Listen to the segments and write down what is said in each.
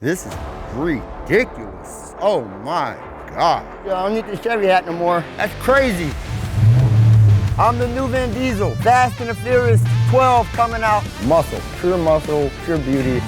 This is ridiculous. Oh my God. Yo, I don't need this Chevy hat no more. That's crazy. I'm the new Vin Diesel. Fast and the Furious 12 coming out. Muscle, pure beauty.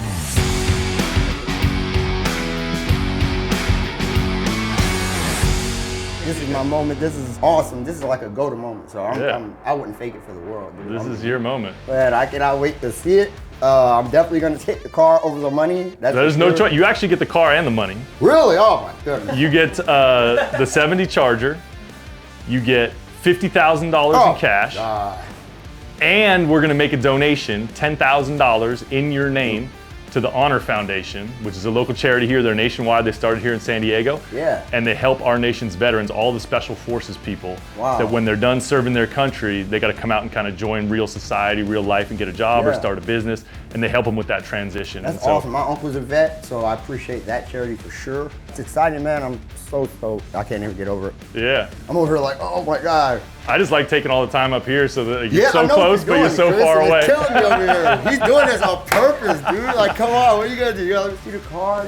This is my moment. This is awesome. This is like a go-to moment. So I wouldn't fake it for the world, dude. This is your moment. But I cannot wait to see it. I'm definitely going to take the car over the money. There's no choice. You actually get the car and the money. Really? Oh my goodness. You get the 70 Charger. You get $50,000 in cash. God. And we're going to make a donation, $10,000 in your name, to the Honor Foundation, which is a local charity here. They're nationwide. They started here in San Diego. Yeah. And they help our nation's veterans, all the special forces people, wow. that when they're done serving their country, they got to come out and kind of join real society, real life, and get a job or start a business. And they help them with that transition. That's awesome. My uncle's a vet, so I appreciate that charity for sure. It's exciting, man. I'm so stoked. I can't even get over it. Yeah. I'm over here like, oh my God. I just like taking all the time up here so that you're so close, but you're so far away. He's killing me over here. He's doing this on purpose, dude. Like, come on, what are you gonna do? You gotta see the car.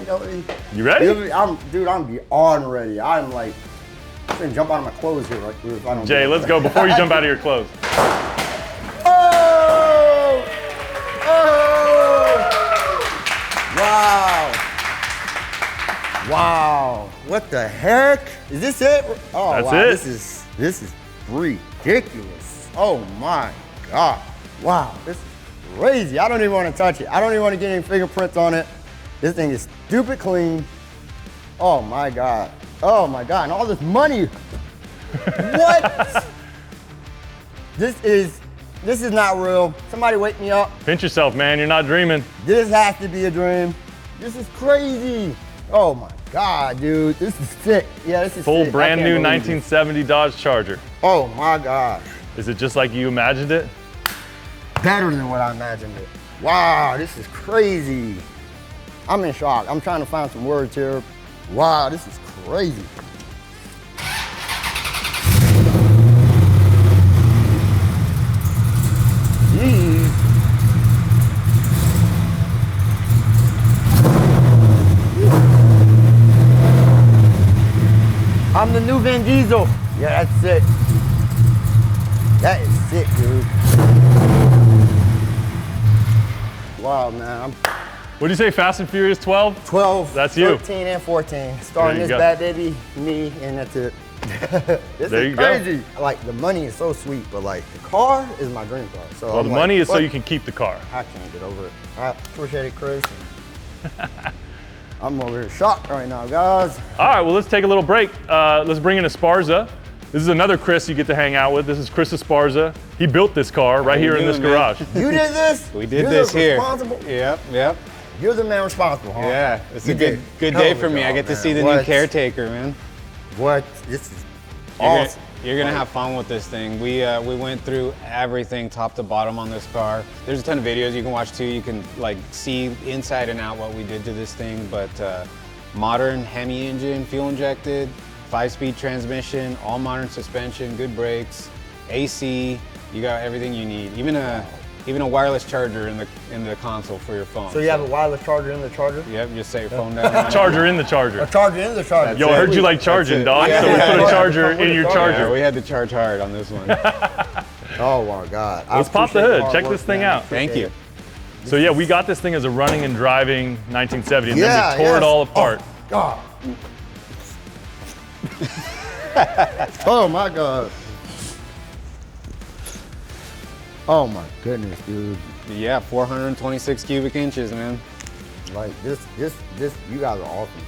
You ready? I'm beyond ready. I'm like, I'm gonna jump out of my clothes here, right? If I don't Jay, let's go before you jump out of your clothes. Oh! Oh! Wow! Wow! What the heck? Is this it? Oh, that's wow. it. This is ridiculous. Oh my God. Wow, this is crazy. I don't even want to touch it. I don't even want to get any fingerprints on it. This thing is stupid clean. Oh my God. Oh my God, and all this money. What? This is not real. Somebody wake me up. Pinch yourself, man, you're not dreaming. This has to be a dream. This is crazy. Oh my God, dude, this is sick. Yeah, this is full sick. brand new 1970 Dodge Charger. Oh my gosh. Is it just like you imagined it? Better than what I imagined it. Wow, this is crazy. I'm in shock. I'm trying to find some words here. Wow, this is crazy. Jeez. I'm the new Vin Diesel. Yeah, that's sick. That is sick, dude. Wow, man. What do you say, Fast and Furious 12? 12, that's you. 13 and 14. Starring this bad baby, me, and that's it. This is crazy. Like, the money is so sweet, but like, the car is my dream car. So well, the money is so you can keep the car. I can't get over it. I appreciate it, Chris. I'm over here shocked right now, guys. All right, well, let's take a little break. Let's bring in Esparza. This is another Chris you get to hang out with. This is Chris Esparza. He built this car right here in this garage. You did this? We did this here. Yep. You're the man responsible, huh? Yeah, it's a good day for me. I get to see the new caretaker, man. What? This is awesome. You're gonna have fun with this thing. We went through everything top to bottom on this car. There's a ton of videos you can watch too. You can like see inside and out what we did to this thing. But modern Hemi engine, fuel injected, 5-speed transmission, all modern suspension, good brakes, AC. You got everything you need. Even a wireless charger in the console for your phone. So you have a wireless charger in the charger? Yep, just set your phone down. Charger in the charger. A charger in the charger. Yo, I heard you like charging, dog. So we put a charger in your charger. Yeah, we had to charge hard on this one. Oh my God. Let's pop the hood. Check this thing out. Thank you. So yeah, we got this thing as a running and driving 1970, and then we tore it all apart. Oh, God. Oh my God. Oh my goodness, dude. Yeah, 426 cubic inches, man. Like this, you guys are awesome.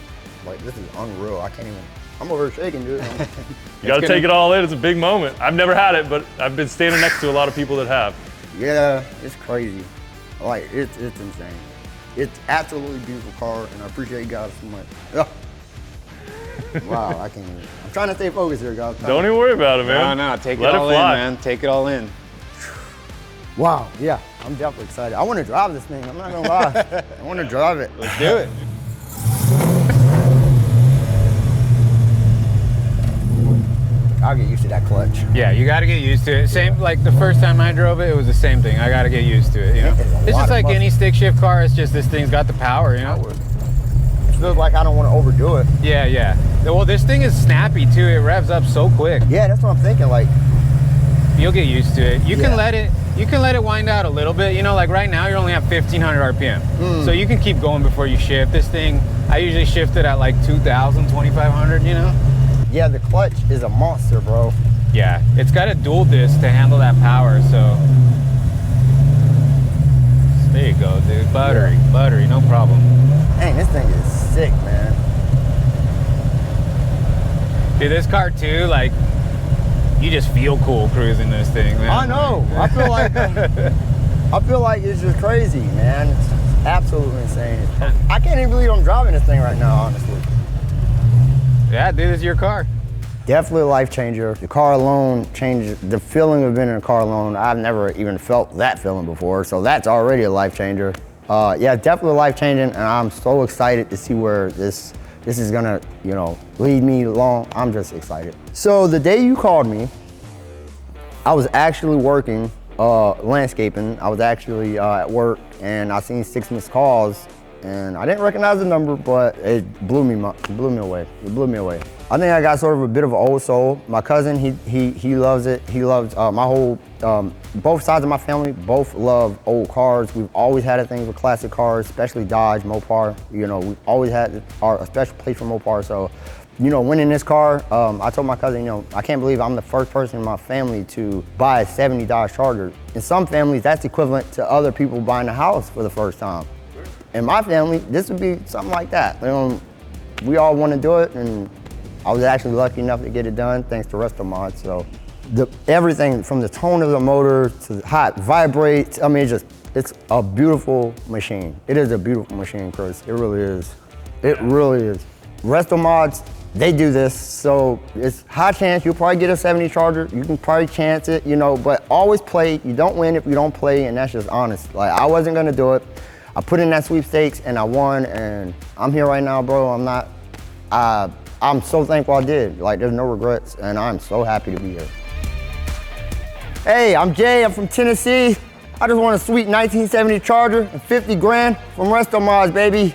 Like this is unreal. I can't even, I'm over here shaking, dude. You gotta take it all in, it's a big moment. I've never had it, but I've been standing next to a lot of people that have. Yeah, it's crazy. Like, it's insane. It's absolutely beautiful car, and I appreciate you guys so much. Wow, I can't even, I'm trying to stay focused here, guys. Don't even worry about it, man. No, take it all in, man. Take it all in. Wow, yeah, I'm definitely excited. I want to drive this thing, I'm not gonna lie. I want to drive it. Let's do it. I'll get used to that clutch. Yeah, you got to get used to it. Same, like the first time I drove it, it was the same thing. I got to get used to it, you know? It's just like any stick shift car, it's just this thing's got the power, you know? feels like I don't want to overdo it. Yeah. Well, this thing is snappy too. It revs up so quick. Yeah, that's what I'm thinking. Like, you'll get used to it. You Yeah. can let it wind out a little bit. You know, like right now, you only have 1,500 RPM. So you can keep going before you shift. This thing, I usually shift it at like 2,000, 2,500, you know? yeah, the clutch is a monster, bro. Yeah, it's got a dual disc to handle that power, so. There you go, dude. Buttery, no problem. Dang, this thing is sick, man. Dude, this car too, like, you just feel cool cruising this thing, man. I know. I feel like it's just crazy, man. It's absolutely insane. I can't even believe I'm driving this thing right now, honestly. Yeah, dude, it's your car. Definitely a life changer. The car alone changed the feeling of being in a car alone. I've never even felt that feeling before, so that's already a life changer. Yeah, definitely life changing, and I'm so excited to see where this is gonna, you know, lead me along. I'm just excited. So the day you called me, I was actually working landscaping. I was actually at work, and I seen 6 missed calls, and I didn't recognize the number, but it blew me away. It blew me away. I think I got sort of a bit of an old soul. My cousin, he loves it. He loves my whole, both sides of my family, both love old cars. We've always had a thing for classic cars, especially Dodge, Mopar. You know, we've always had a special place for Mopar. So, you know, winning this car, I told my cousin, you know, I can't believe I'm the first person in my family to buy a 70 Dodge Charger. In some families, that's equivalent to other people buying a house for the first time. In my family, this would be something like that. You know, we all want to do it, and I was actually lucky enough to get it done thanks to RestoMods. So everything from the tone of the motor to how it vibrates, I mean, it's a beautiful machine. It is a beautiful machine, Chris. It really is. It really is. RestoMods, they do this, so it's high chance you'll probably get a 70 Charger. You can probably chance it, you know, but always play. You don't win if you don't play, and that's just honest. Like, I wasn't gonna do it. I put in that sweepstakes and I won, and I'm here right now, bro. I'm so thankful I did. Like, there's no regrets, and I'm so happy to be here. Hey, I'm Jay, I'm from Tennessee. I just want a sweet 1970 Charger and 50 grand from RestoMods, baby.